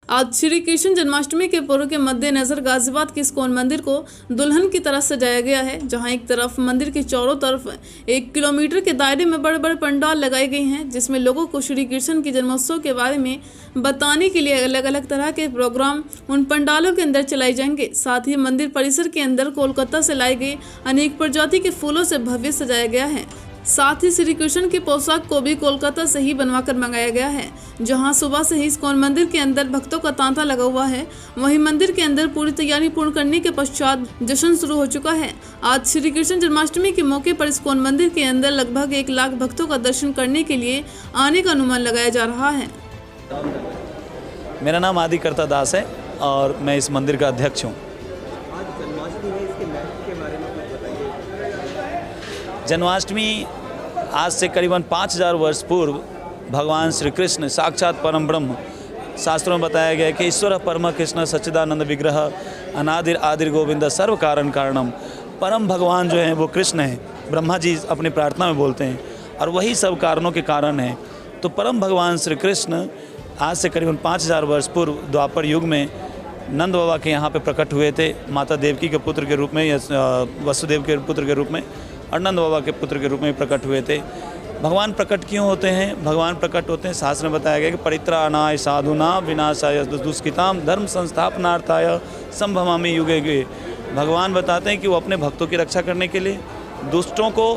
आज श्री कृष्ण जन्माष्टमी के पर्व के मद्देनजर गाजियाबाद के इस्कॉन मंदिर को दुल्हन की तरह सजाया गया है, जहां एक तरफ मंदिर के चारों तरफ 1 किलोमीटर के दायरे में बड़े बड़े पंडाल लगाए गए हैं, जिसमें लोगों को श्री कृष्ण के जन्मोत्सव के बारे में बताने के लिए अलग अलग तरह के प्रोग्राम उन पंडालों के अंदर चलाए जाएंगे। साथ ही मंदिर परिसर के अंदर कोलकाता से लाए गए अनेक प्रजाति के फूलों से भव्य सजाया गया है। साथ ही श्री कृष्ण की पोशाक को भी कोलकाता से ही बनवाकर मंगाया गया है। जहां सुबह से ही इस्कॉन मंदिर के अंदर भक्तों का तांता लगा हुआ है, वहीं मंदिर के अंदर पूरी तैयारी पूर्ण करने के पश्चात जश्न शुरू हो चुका है। आज श्री कृष्ण जन्माष्टमी के मौके पर इस्कॉन मंदिर के अंदर लगभग 1 लाख भक्तों का दर्शन करने के लिए आने का अनुमान लगाया जा रहा है। मेरा नाम आदि करता दास है और मैं इस मंदिर का अध्यक्ष हूँ। जन्माष्टमी आज से करीबन 5000 वर्ष पूर्व भगवान श्री कृष्ण साक्षात परम ब्रह्म, शास्त्रों में बताया गया है कि ईश्वर परम कृष्ण सच्चिदानंद विग्रह अनादिर आदिर गोविंद सर्व कारण कारणम। परम भगवान जो हैं वो कृष्ण हैं, ब्रह्मा जी अपनी प्रार्थना में बोलते हैं, और वही सब कारणों के कारण हैं। तो परम भगवान श्री कृष्ण आज से करीबन 5000 वर्ष पूर्व द्वापर युग में नंद बाबा के यहाँ पे प्रकट हुए थे, माता देवकी के पुत्र के रूप में या वसुदेव के पुत्र के रूप में, और नंद बाबा के पुत्र के रूप में प्रकट हुए थे। भगवान प्रकट क्यों होते हैं? भगवान प्रकट होते हैं, शास्त्र में बताया गया कि परित्राणाय साधुना विनाशाय दुष्कृताम धर्म संस्थापनार्थाय संभवामि युगे युगे। भगवान बताते हैं कि वो अपने भक्तों की रक्षा करने के लिए, दुष्टों को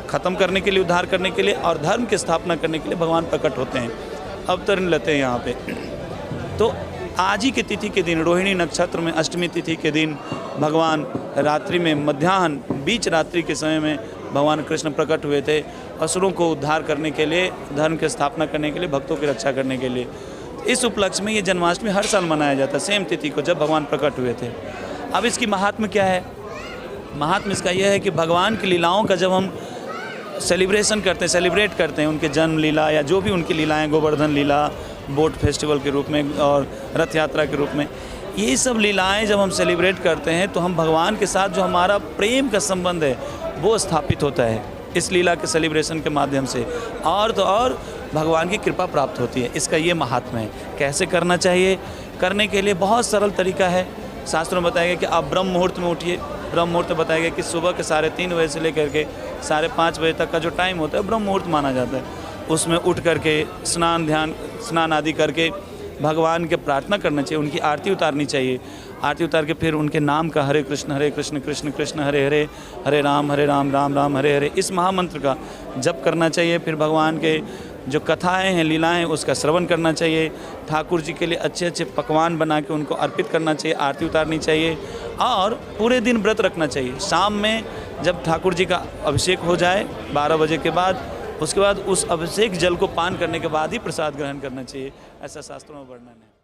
ख़त्म करने के लिए, उद्धार करने के लिए और धर्म की स्थापना करने के लिए भगवान प्रकट होते हैं, अवतरण लेते हैं यहाँ पे। तो आज ही की तिथि के दिन, रोहिणी नक्षत्र में अष्टमी तिथि के दिन, भगवान रात्रि में मध्याह्न बीच रात्रि के समय में भगवान कृष्ण प्रकट हुए थे, असुरों को उद्धार करने के लिए, धर्म की स्थापना करने के लिए, भक्तों की रक्षा करने के लिए। इस उपलक्ष्य में ये जन्माष्टमी हर साल मनाया जाता है, सेम तिथि को, जब भगवान प्रकट हुए थे। अब इसकी महात्म्य क्या है? महात्म्य इसका यह है कि भगवान की लीलाओं का जब हम सेलिब्रेट करते हैं, उनके जन्म लीला या जो भी उनकी लीलाएँ, गोवर्धन लीला, बोट फेस्टिवल के रूप में और रथ यात्रा के रूप में, ये सब लीलाएं जब हम सेलिब्रेट करते हैं तो हम भगवान के साथ जो हमारा प्रेम का संबंध है वो स्थापित होता है इस लीला के सेलिब्रेशन के माध्यम से, और तो और भगवान की कृपा प्राप्त होती है। इसका ये महात्म्य है। कैसे करना चाहिए? करने के लिए बहुत सरल तरीका है। शास्त्रों में बताया गया कि आप ब्रह्म मुहूर्त में उठिए। ब्रह्म मुहूर्त में बताया गया कि सुबह के 3:30 बजे से लेकर के 5:30 बजे तक का जो टाइम होता है ब्रह्म मुहूर्त माना जाता है। उसमें उठ करके स्नान आदि करके भगवान के प्रार्थना करना चाहिए, उनकी आरती उतारनी चाहिए। आरती उतार के फिर उनके नाम का हरे कृष्ण कृष्ण कृष्ण हरे हरे, हरे राम राम राम हरे हरे, इस महामंत्र का जप करना चाहिए। फिर भगवान के जो कथाएं हैं, लीलाएं, उसका श्रवण करना चाहिए। ठाकुर जी के लिए अच्छे अच्छे पकवान बना के उनको अर्पित करना चाहिए, आरती उतारनी चाहिए, और पूरे दिन व्रत रखना चाहिए। शाम में जब ठाकुर जी का अभिषेक हो जाए 12 बजे के बाद, उसके बाद उस अभिषेक जल को पान करने के बाद ही प्रसाद ग्रहण करना चाहिए, ऐसा शास्त्रों में वर्णन है।